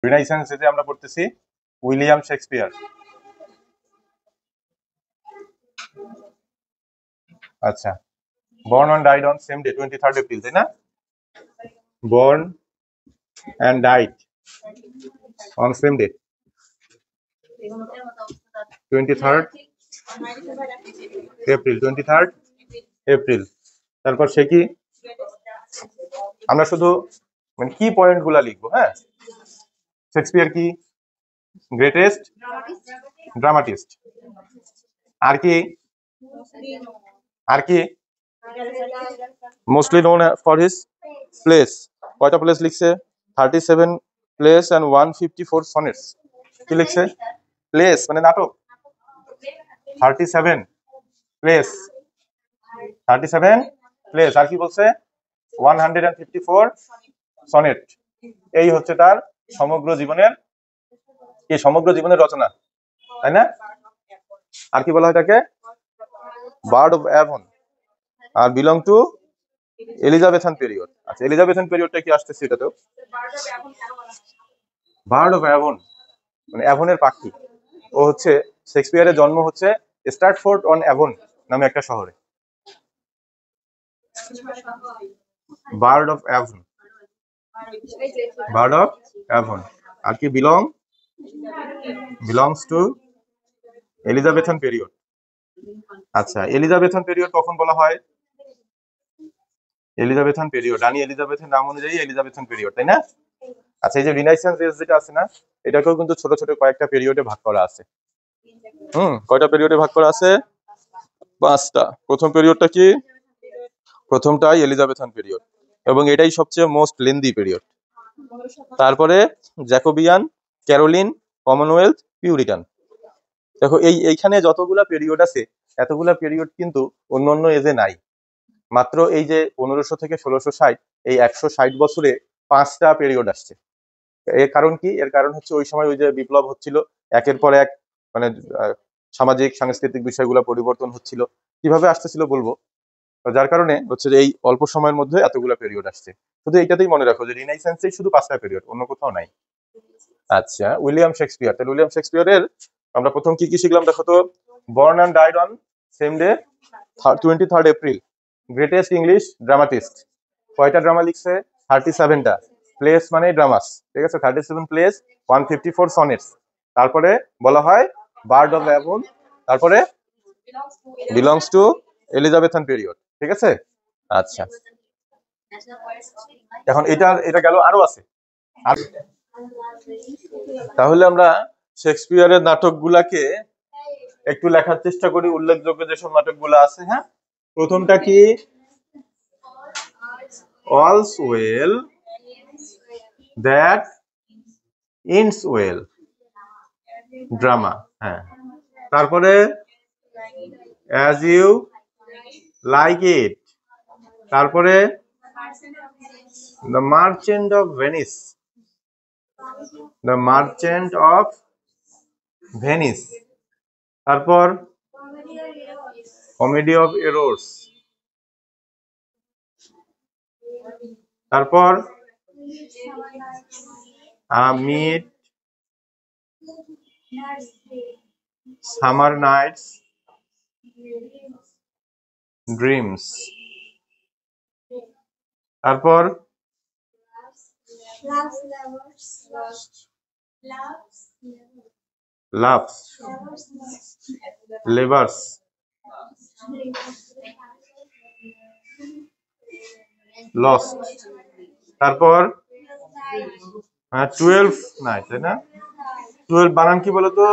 রিনাইসেন্স যে আমরা পড়তেছি উইলিয়াম শেক্সপিয়ার। আচ্ছা, born and died on same day 23rd April, তাই না? born and died on same day 23rd April 23rd April। তারপর সে কি, আমরা শুধু মানে কি পয়েন্ট গুলা লিখবো। হ্যাঁ, শেক্সপিয়ার কি গ্রেটেস্ট ড্রামাটিস্ট, আর কি আর কি mostly known for his place. কয়টা প্লেস লিখছে? 37 প্লেস এন্ড 154 সনেটস। কি লিখছে? প্লেস মানে নাটক। 37 প্লেস, 37 প্লেস, আর কি বলছে? 154 সনেট। এই হচ্ছে তার সমগ্র জীবনের রচনা, তাই না? আর কি বলা হয় তাকে? বার্ড অফ অ্যাভন, আর বিলং টু এলিজাবেথান পিরিয়ড। আচ্ছা, এলিজাবেথান পিরিয়ডটা কি আসতেছে এটা তো? বার্ড অফ অ্যাভন মানে অ্যাভনের পাখি। ও হচ্ছে শেক্সপিয়ারের জন্ম হচ্ছে স্ট্র্যাটফোর্ড অন অ্যাভন নামে একটা শহরে। Bard of Avon, bard of Avon, আর কি বিলংস টু এলিজাবেথান পিরিয়ড। আচ্ছা, এলিজাবেথান পিরিয়ড কখন বলা হয়? এলিজাবেথান পিরিয়ড, রানী এলিজাবেথের নাম অনুযায়ী এলিজাবেথান পিরিয়ড, তাই না? আচ্ছা, এই যে রিনাইসেন্স এজ যেটা আছে না, এটাকেও কিন্তু ছোট ছোট কয়েকটা পিরিয়ডে ভাগ করা আছে। কয়টা পিরিয়ডে ভাগ করা আছে? 5টা। প্রথম পিরিয়ডটা কি? প্রথমটাই এলিজাবেথান পিরিয়ড, এবং এটাই সবচেয়ে মোস্ট লেন্দি পিরিয়ড। তারপরে জ্যাকোবিয়ান, ক্যারোলিন, কমনওয়েলথ, পিউরিটান। দেখো এইখানে যতগুলা পিরিয়ড আছে, এতগুলা পিরিয়ড কিন্তু অন্য এজে নাই। মাত্র এই যে 1500 থেকে 1660, এই 160 বছরে 5টা পিরিয়ড আসছে। এর কারণ কি? এর কারণ হচ্ছে ওই সময় ওই যে বিপ্লব হচ্ছিল, একের পর এক, মানে সামাজিক সাংস্কৃতিক বিষয়গুলো পরিবর্তন হচ্ছিল, কিভাবে আসতেছিল বলবো। যার কারণে হচ্ছে যে এই অল্প সময়ের মধ্যে এতগুলা পিরিয়ড আসছে। শুধু এইটাতেই মনে রাখো যে রিনাইসেন্সেই শুধু 5টা পিরিয়ড, অন্য কোথাও নাই। আচ্ছা, উইলিয়াম শেক্সপিয়ার। তাহলে উইলিয়াম শেক্সপিয়ারের আমরা প্রথম কি কি শিখলাম দেখো তো? Born and died on same day 23rd April, greatest English dramatist. কয়টা ড্রামা লিখছে? 37টা। প্লেস মানে ড্রামাস, ঠিক আছে? 37 প্লেস, 154 সনেটস। তারপরে বলা হয় বার্ড অফ অ্যাভন, তারপরে বিলংস টু এলিজাবেথান পিরিয়ড, ঠিক আছে? আচ্ছা, এখন এটা গেল, আরো আছে। তাহলে আমরা শেক্সপিয়ারের নাটকগুলাকে একটু লেখার চেষ্টা করি, উল্লেখযোগ্য যেসব নাটকগুলো আছে। হ্যাঁ, প্রথমটা কি? All's well that ends well, drama. হ্যাঁ, তারপরে অ্যাজ ইউ লাইক ইট, তারপরে the merchant of Venice, the merchant of Venice, তারপর কমেডি অফ এরর্স, তারপর মিড সামার নাইটস ড্রিমস, তারপর লাভস লেভার্স, লস্ট, তারপর 12 নাইট, তাই না? 12 বানান কি বলতো?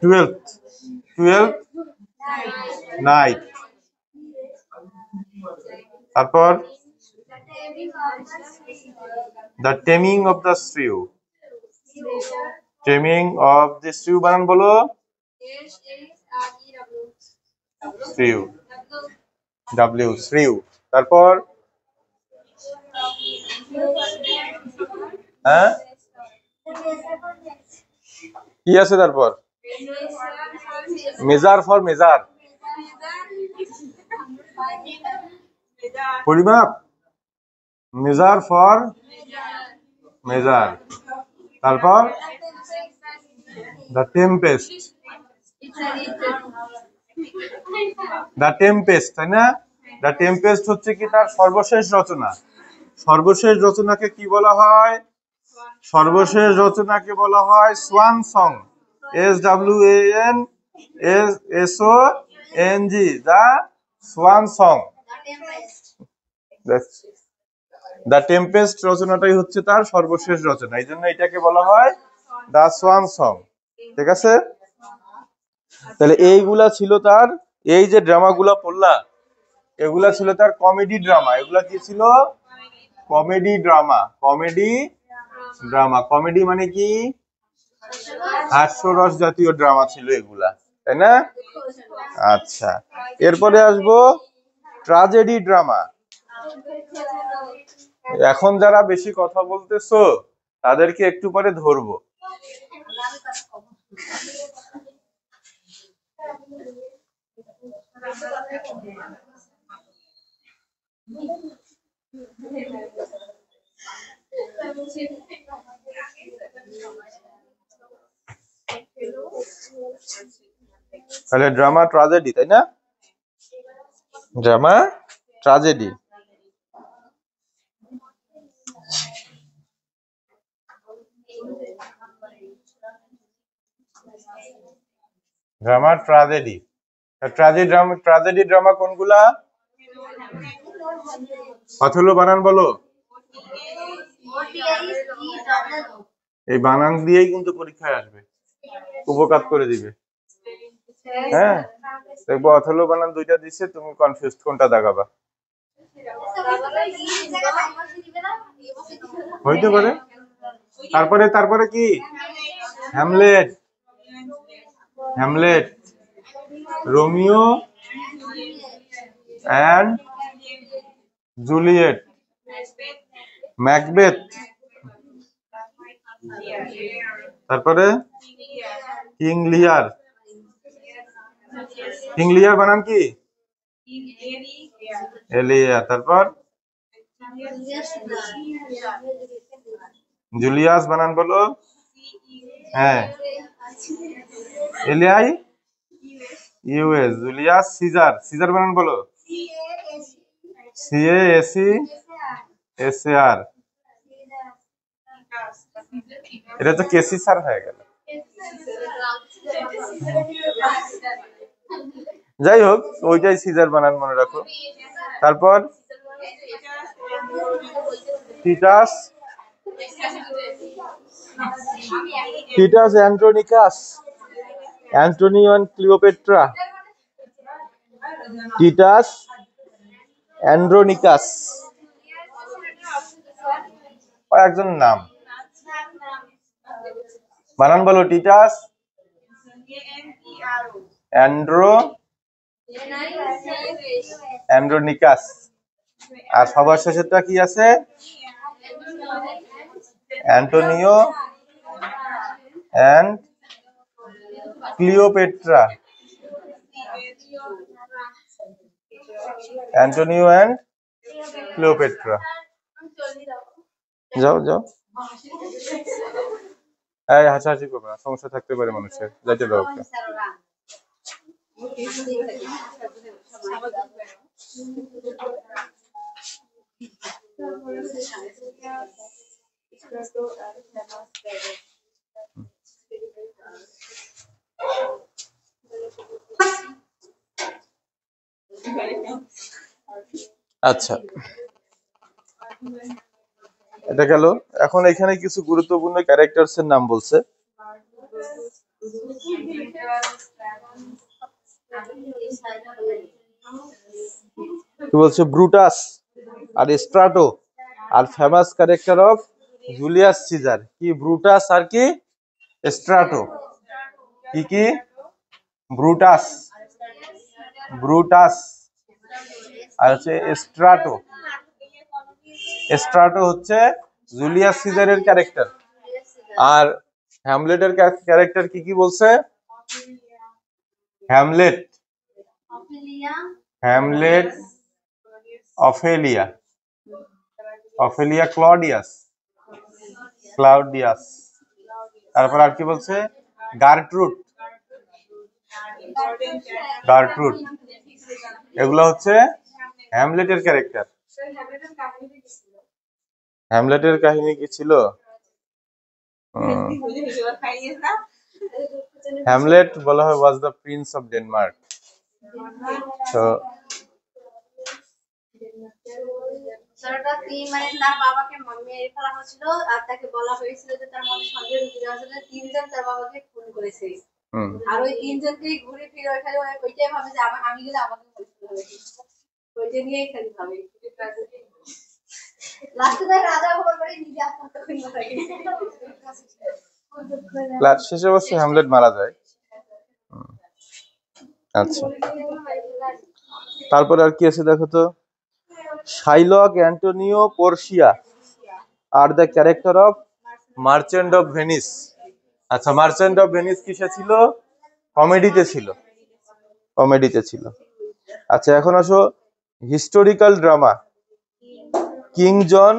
12 নাইট। তারপর the taming of the shrew, taming of the shrew বানান বলো? Shrew, shrew. তারপর হ্যাঁ, কি আছে তারপর? মেজার ফর মেজার, পরিমাপ। মেজার ফর মেজার, তারপর দ্য টেম্পেস্ট, দ্য টেম্পেস্ট, তাই না? দ্য টেম্পেস্ট হচ্ছে কি তার সর্বশেষ রচনা। সর্বশেষ রচনাকে কি বলা হয়? সর্বশেষ রচনাকে বলা হয় swan song, SWANSONG, the swan song. The tempest রচনাটাই হচ্ছে তার সর্বশেষ রচনা, এই জন্য এটাকে বলা হয় দ্য সোয়ান সং। ঠিক আছে, তাহলে এইগুলা ছিল তার, এই যে ড্রামাগুলা পড়লা এগুলা ছিল তার কমেডি ড্রামা। এগুলা কি ছিল? Comedy drama. Comedy drama, comedy মানে কি? হাস্যরস জাতীয় ড্রামা ছিল এগুলা, তাই না? আচ্ছা, এরপরে আসবো ট্রাজেডি ড্রামা। এখন যারা বেশি কথা বলতেছো তাদেরকে একটু পরে ধরবো। তাহলে ড্রামা ট্রাজেডি, তাই না? Drama tragedy. Drama tragedy, tragedy drama কোনগুলা? অথেলো বানান বলো। এই বানান দিয়েই কিন্তু পরীক্ষায় আসবে, উপকার করে দিবে। হ্যাঁ, দেখবো অথেলো বানান দুইটা দিচ্ছে, তুমি কনফিউজ কোনটা দাগাবা। হইতে পারে। তারপরে তারপরে কি? Hamlet, Hamlet, Romeo and Juliet, Macbeth, তারপরে কিং লিয়ার। কিং লিয়ার বানান কি? এলিয়া। তারপর জুলিয়াস বানান বলো। হ্যাঁ, এলিয়াই ইউএস, জুলিয়াস সিজার। সিজার বানান বলো। CASESAR। এটা তো কেসি স্যার হয়ে গেল। যাই হোক, ওইটাই সিজার বানান মনে রাখো। তারপর টিটাস, টিটাস অ্যান্ড্রোনিকাস, অ্যান্টনিও অ্যান্ড ক্লিওপেট্রা, টিটাস অ্যান্ড্রোনিকাস, একজন নাম। বানান বলো। টিটাস অ্যান্ড্রোনিকাস। আর সবার শেষেরটা কি আছে? Antonio and Cleopatra, Antonio and Cleopatra. যাও যাও, এই হাসাহাসি করবে না, সমস্যা থাকতে পারে মানুষের, যাইতে দাও ওকে। আচ্ছা, এটা গেল। এখন এখানে কিছু গুরুত্বপূর্ণ ক্যারেক্টারস এর নাম বলছে। কি বলছে? ব্রুটাস আর স্ট্রাটো আর famous character of Julius Caesar. কি? ব্রুটাস আর কি? স্ট্রাটো। কি কি? ব্রুটাস, ব্রুটাস আর হচ্ছে স্ট্রাটো। স্ট্রাটো হচ্ছে জুলিয়াস সিজারের ক্যারেক্টার। আর হ্যামলেটের ক্যারেক্টার কি কি বলছে? Hamlet, Hamlet, Ophelia, Ophelia Claudius, Claudius. তারপর আর কি বলছে? Gertrude, Gertrude. এগুলো হচ্ছে হ্যামলেটের ক্যারেক্টার। হ্যামলেটের কাহিনী কি ছিল? হ্যামলেট বলা হয় was the Prince of Denmark. তো মানে তার বাবাকে মেরে ফেলা হয়েছিল আর তাকে বলা হয়েছিল যে তার মনে সন্দেহ ঢুকে যাওয়ার জন্য তিনজন তার বাবাকে খুন করেছে। আর ওই তিনজনকে ঘুরে ফিরে ওইখানে ওইটাই ভাবে যে আমি গেলে আমাকে ওইটা নিয়েই খালি ভাবে। লাস্টে তার রাজা হবার পরে নিজে আত্মহত্যা করে থাকে। শেষে অবশ্য হ্যামলেট মারা যায়। আচ্ছা, তারপরে আর কি আছে দেখো তো? শাইলক, অ্যান্টোনিও, পোর্সিয়া আর the character of merchant of Venice. আচ্ছা, মার্চেন্ট অফ ভেনিস কিসে ছিল? কমেডিতে ছিল, কমেডিতে ছিল। আচ্ছা, এখন আসো historical drama. King John,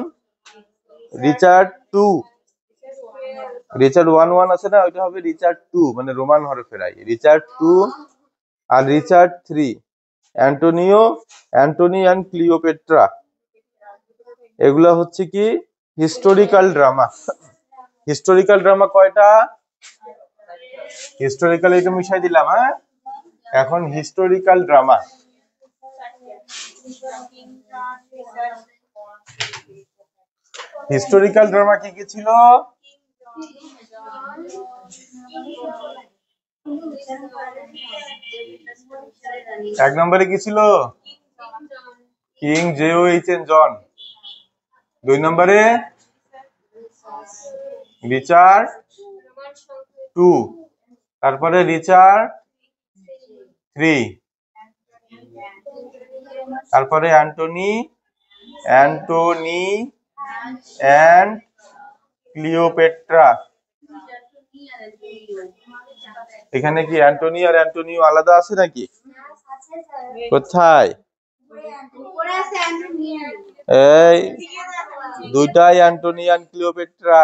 Richard two, Richard 1 আছে না, ওইটা হবে রিচার্ড 2, মানে রোমান হরফে রাই। রিচার্ড 2 আর Richard 3, Antonio, Antony and Cleopatra. এগুলা হচ্ছে কি হিস্টোরিক্যাল ড্রামা। হিস্টোরিক্যাল ড্রামা কয়টা? হিস্টোরিক্যাল এটা মিশাই দিলাম। হ্যাঁ, এখন হিস্টোরিক্যাল ড্রামা। হিস্টোরিক্যাল ড্রামা কি কি ছিল? এক নম্বরে কি ছিল? কিং জেওএইচএন জন। 2 নম্বরে রিচার্ড 2, তারপরে রিচার্ড 3, তারপরে অ্যান্টনি অ্যান্ড ক্লিওপেট্রা। এখানে কি অ্যান্টনি আর অ্যান্টোনিও আলাদা আছে নাকি? কোথায়? এই দুইটাই অ্যান্টনি অ্যান্ড ক্লিওপেট্রা।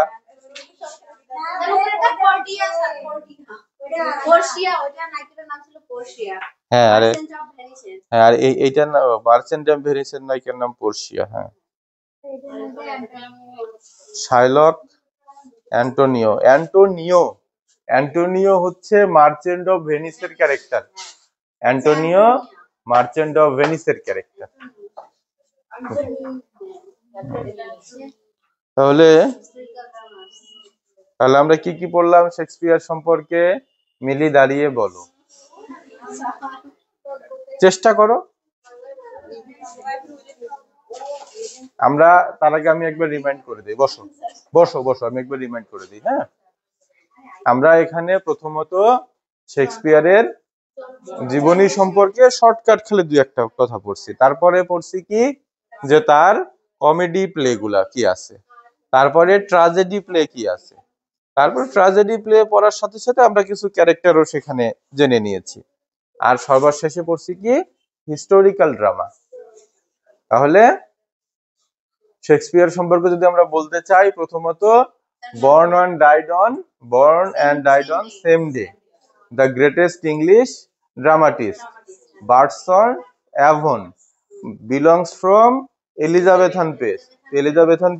হ্যাঁ, আর এইটার নাম মার্চেন্ট অফ ভেনিসের নায়িকার নাম পোর্সিয়া। হ্যাঁ, শাইলক, অ্যান্টোনিও। অ্যান্টোনিও হচ্ছে মার্চেন্ট অফ ভেনিসের ক্যারেক্টার। অ্যান্টোনিও মার্চেন্ট অফ ভেনিসের ক্যারেক্টার। তাহলে আমরা কি কি পড়লাম শেক্সপিয়ার সম্পর্কে? মিলি দাঁড়িয়ে বলো, চেষ্টা করো। আমরা তার আগে আমি একবার রিমাইন্ড করে দিই। বসো বসো বসো, আমি একবার রিমাইন্ড করে দিই। হ্যাঁ, আমরা এখানে প্রথমত শেক্সপিয়ারের জীবনী সম্পর্কে শর্টকাট খেলে 2-1টা কথা পড়ছি। তারপরে পড়ছি কি যে তার কমেডি প্লে গুলা কি আছে, তারপরে ট্রাজেডি প্লে কি আছে, তারপর ট্রাজেডি প্লে পড়ার সাথে সাথে আমরা কিছু ক্যারেক্টারও সেখানে জেনে নিয়েছি। আর সর্বশেষে পড়ছি কি হিস্টোরিক্যাল ড্রামা। তাহলে শেক্সপিয়ার সম্পর্কে যদি আমরা বলতে চাই, প্রথমত born and died on same day, the greatest English dramatist, Bertram Avon, belongs from Elizabethan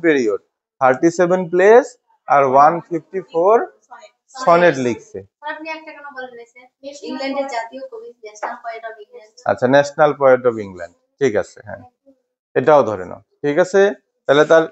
period, 37 plays R 154 sonnet লিখছে। আচ্ছা, ন্যাশনাল পোয়েট অফ ইংল্যান্ড। ঠিক আছে, হ্যাঁ, এটাও ধরে নাও। ঠিক আছে, তাহলে তার